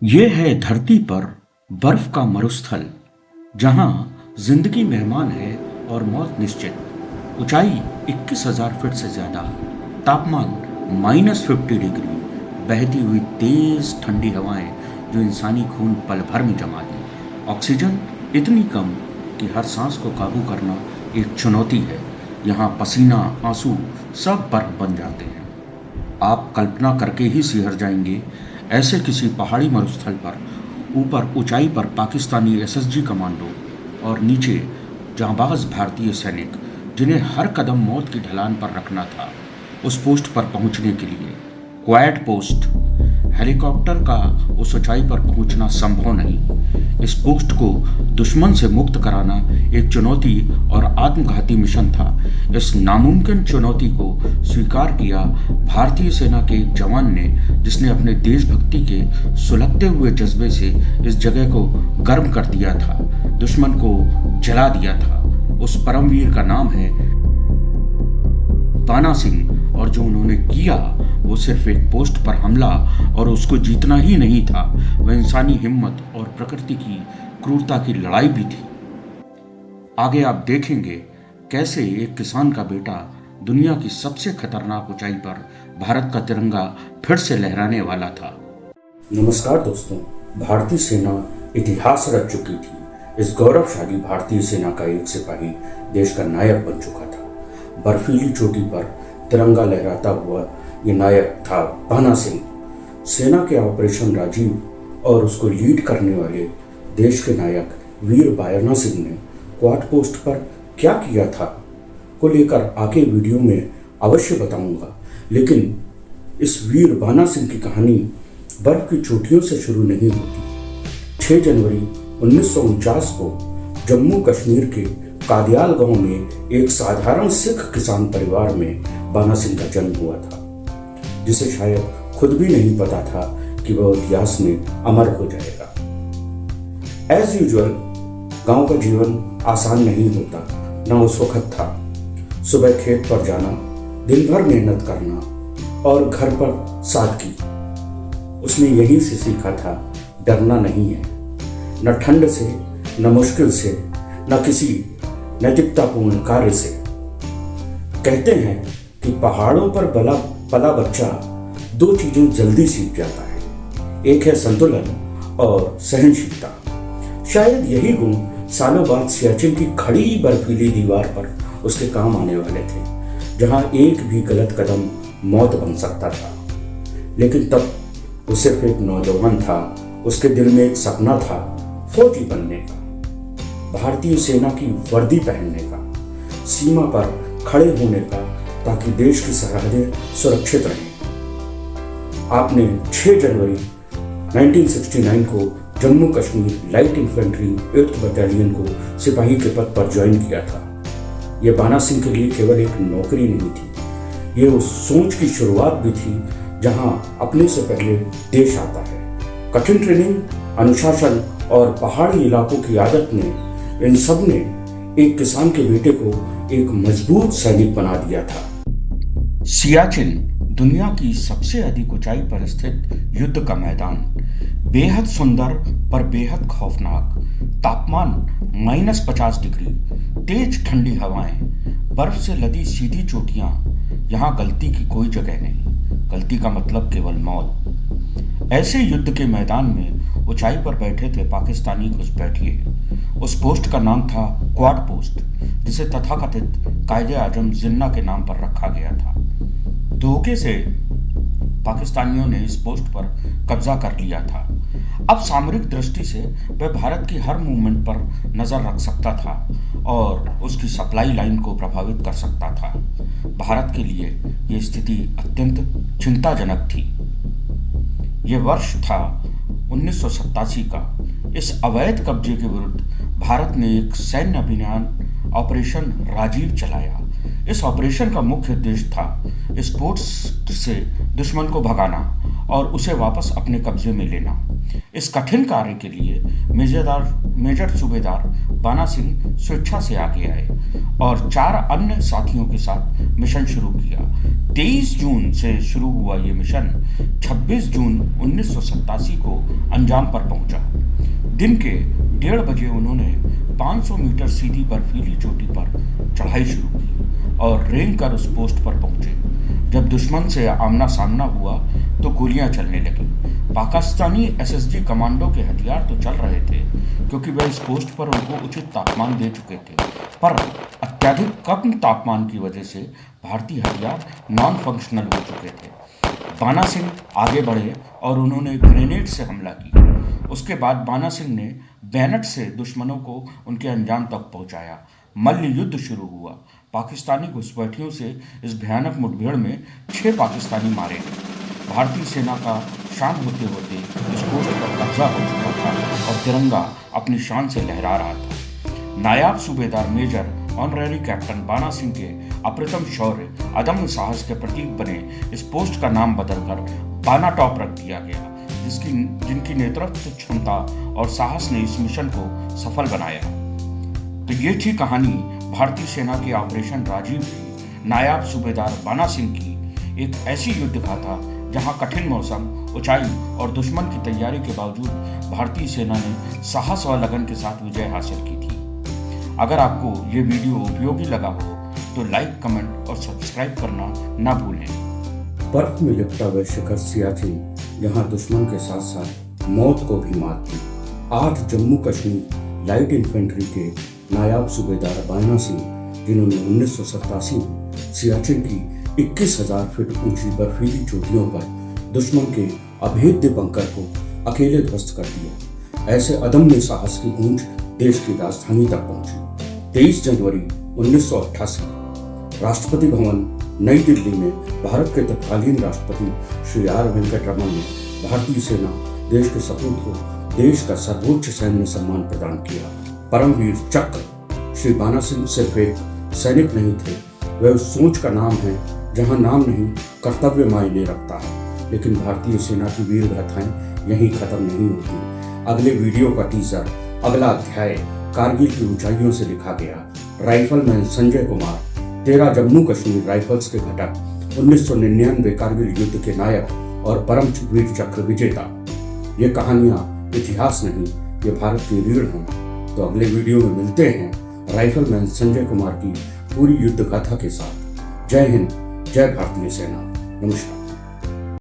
ये है धरती पर बर्फ का मरुस्थल, जहां जिंदगी मेहमान है और मौत निश्चित। ऊंचाई 21,000 फीट से ज्यादा, तापमान -50 डिग्री, बहती हुई तेज ठंडी हवाएं जो इंसानी खून पल भर में जमा दें। ऑक्सीजन इतनी कम कि हर सांस को काबू करना एक चुनौती है। यहाँ पसीना, आंसू सब बर्फ बन जाते हैं। आप कल्पना करके ही सिहर जाएंगे, ऐसे किसी पहाड़ी मरुस्थल पर ऊपर ऊंचाई पर पाकिस्तानी एसएसजी कमांडो और नीचे जांबाज भारतीय सैनिक, जिन्हें हर कदम मौत की ढलान पर रखना था। उस पोस्ट पर पहुंचने के लिए क्वाड पोस्ट, हेलीकॉप्टर का उस ऊंचाई पर पहुंचना संभव नहीं। इस पोस्ट को दुश्मन से मुक्त कराना एक चुनौती और आत्मघाती मिशन था। इस नामुमकिन चुनौती को स्वीकार किया भारतीय सेना के एक जवान ने, जिसने अपने देशभक्ति के सुलगते हुए जज्बे से इस जगह को गर्म कर दिया था, दुश्मन को जला दिया था। उस परमवीर का नाम है बाना सिंह, और जो उन्होंने किया वो सिर्फ एक पोस्ट पर हमला और उसको जीतना ही नहीं था, वह इंसानी हिम्मत और प्रकृति की क्रूरता की लड़ाई भी थी। आगे आप देखेंगे कैसे एक किसान का बेटा दुनिया की सबसे खतरनाक ऊंचाई पर भारत का तिरंगा फिर से लहराने वाला था। नमस्कार दोस्तों, भारतीय सेना इतिहास रच चुकी थी। इस गौरवशाली भारतीय सेना का एक सिपाही देश का नायक बन चुका था। बर्फीली चोटी पर तिरंगा लहराता हुआ ये नायक था बाना सिंह। सेना के ऑपरेशन राजीव और उसको लीड करने वाले देश के नायक वीर बाना सिंह ने क्वाड पोस्ट पर क्या किया था को लेकर आगे वीडियो में अवश्य बताऊंगा। लेकिन इस वीर बाना सिंह की कहानी बर्फ की चोटियों से शुरू नहीं होती। 6 जनवरी 1949 को जम्मू कश्मीर के कादियाल गांव में एक साधारण सिख किसान परिवार में बाना सिंह का जन्म हुआ था, जिसे शायद खुद भी नहीं पता था कि वह इतिहास में अमर हो जाएगा। एज यूजुअल गांव का जीवन आसान नहीं होता, ना उस वक्त था। सुबह खेत पर जाना, दिन भर मेहनत करना और घर पर सादगी। उसने यहीं से सीखा था, डरना नहीं है, न ठंड से, न मुश्किल से, न किसी नैतिकतापूर्ण कार्य से। कहते हैं कि पहाड़ों पर पला बच्चा 2 चीजें जल्दी सीख जाता है, एक है संतुलन और सहनशीलता। शायद यही गुण सालों बाद सियाचिन की खड़ी बर्फीली दीवार पर उसके काम आने वाले थे, जहां एक भी गलत कदम मौत बन सकता था। लेकिन तब वो सिर्फ एक नौजवान था। उसके दिल में एक सपना था, फौजी बनने का, भारतीय सेना की वर्दी पहनने का, सीमा पर खड़े होने का, ताकि देश की सरहदें सुरक्षित रहें। आपने 6 जनवरी 1969 को Jammu Kashmir light infantry 8th battalion को सिपाही के पद पर ज्वाइन किया था। यह बाना सिंह के लिए केवल एक नौकरी नहीं थी, ये उस सोच की शुरुआत भी थी जहां अपने से पहले देश आता है। कठिन ट्रेनिंग, अनुशासन और पहाड़ी इलाकों की आदत ने, इन सब ने एक किसान के बेटे को एक मजबूत सैनिक बना दिया था। सियाचिन दुनिया की सबसे अधिक ऊंचाई पर स्थित युद्ध का मैदान, बेहद सुंदर पर बेहद खौफनाक। तापमान -50 डिग्री, तेज ठंडी हवाएं, बर्फ से लदी सीधी चोटियां। यहाँ गलती की कोई जगह नहीं। गलती का मतलब केवल मौत। ऐसे युद्ध के मैदान में ऊंचाई पर बैठे थे पाकिस्तानी घुसपैठिए। उस पोस्ट का नाम था क्वाड पोस्ट, जिसे तथाकथित कायदे आजम जिन्ना के नाम पर रखा गया था। धोखे से पाकिस्तानियों ने इस पोस्ट पर कब्जा कर लिया था। अब सामरिक दृष्टि से वह भारत की हर मूवमेंट पर नजर रख सकता था और उसकी सप्लाई लाइन को प्रभावित कर सकता था। भारत के लिए यह स्थिति अत्यंत चिंताजनक थी। यह वर्ष था 1987 का। इस अवैध कब्जे के विरुद्ध भारत ने एक सैन्य अभियान ऑपरेशन राजीव चलाया। इस ऑपरेशन का मुख्य उद्देश्य था इस पोस्ट से दुश्मन को भगाना और उसे वापस अपने कब्जे में लेना। इस कठिन कार्य के लिए मेजर सूबेदार बाना सिंह स्वेच्छा से आगे आए और 4 अन्य साथियों के साथ मिशन शुरू किया। 23 जून से शुरू हुआ ये मिशन 26 जून 1987 को अंजाम पर पहुंचा। दिन के 1:30 बजे उन्होंने 500 मीटर सीधी बर्फीली चोटी पर चढ़ाई शुरू की और रेंग कर उस पोस्ट पर पहुंचे। जब दुश्मन से आमना सामना हुआ तो गोलियां चलने लगी। पाकिस्तानी एसएसजी कमांडो के हथियार तो चल रहे थे क्योंकि वह इस पोस्ट पर उनको उचित तापमान दे चुके थे, पर अत्यधिक कम तापमान की वजह से भारतीय हथियार नॉन फंक्शनल हो चुके थे। बाना सिंह आगे बढ़े और उन्होंने ग्रेनेड से हमला किया। उसके बाद बाना सिंह ने बैनट से दुश्मनों को उनके अंजाम तक पहुंचाया। मल्ल युद्ध शुरू हुआ। पाकिस्तानी घुसपैठियों से इस भयानक मुठभेड़ में 6 पाकिस्तानी मारे गए। भारतीय सेना का शाम होते होते इस पोस्ट पर कब्जा हो चुका था और तिरंगा अपनी शान से लहरा रहा था। नायब सूबेदार मेजर ऑनरेरी कैप्टन बाना सिंह के अप्रतिम शौर्य, अदम्य साहस के प्रतीक बने इस पोस्ट का नाम बदलकर बाना टॉप रख दिया गया, जिनकी नेतृत्व क्षमता और साहस ने इस मिशन को सफल बनाया। तो ये थी कहानी भारतीय सेना के ऑपरेशन राजीव की नायब सूबेदार बाना सिंह की, एक ऐसी युद्ध गाथा जहां कठिन मौसम, ऊंचाई और दुश्मन की तैयारी के बावजूद भारतीय सेना ने साहस और लगन के साथ विजय हासिल की थी। अगर आपको ये वीडियो उपयोगी लगा हो तो लाइक, कमेंट और सब्सक्राइब करना ना भूलें। बर्फ में लिपटा वह शिखर सियाचिन जहां दुश्मन के साथ साथ मौत को भी मात दी। 8 जम्मू कश्मीर लाइट इन्फेंट्री के नायब सूबेदार बाना सिंह, जिन्होंने 1987 में सियाचिन की 21,000 फीट ऊंची बर्फीली चोटियों पर दुश्मन के अभेद्य बंकर को अकेले ध्वस्त कर दिया। ऐसे अदम्य साहस की गूंज देश की राजधानी तक पहुंची। 23 जनवरी 1988 राष्ट्रपति भवन नई दिल्ली में भारत के तत्कालीन राष्ट्रपति श्री आर वेंकटरमन ने भारतीय सेना देश के सपूत को देश का सर्वोच्च सैन्य सम्मान प्रदान किया, परमवीर चक्र। श्री बाना सिंह सिर्फ एक सैनिक नहीं थे, वह उस सोच का नाम है जहां नाम नहीं कर्तव्य मायने रखता है। लेकिन भारतीय सेना की वीर गाथाएं यहीं खत्म नहीं होती। अगले वीडियो का टीजर, अगला अध्याय कारगिल की ऊंचाइयों से लिखा गया। राइफलमैन संजय कुमार, 13 जम्मू कश्मीर राइफल्स के घटक, 1999 कारगिल युद्ध के नायक और परमवीर चक्र विजेता। ये कहानियां इतिहास नहीं, ये भारत की रीढ़ हैं। तो अगले वीडियो में मिलते हैं राइफलमैन संजय कुमार की पूरी युद्ध गाथा के साथ। जय हिंद, जय भारतीय सेना। नमस्कार।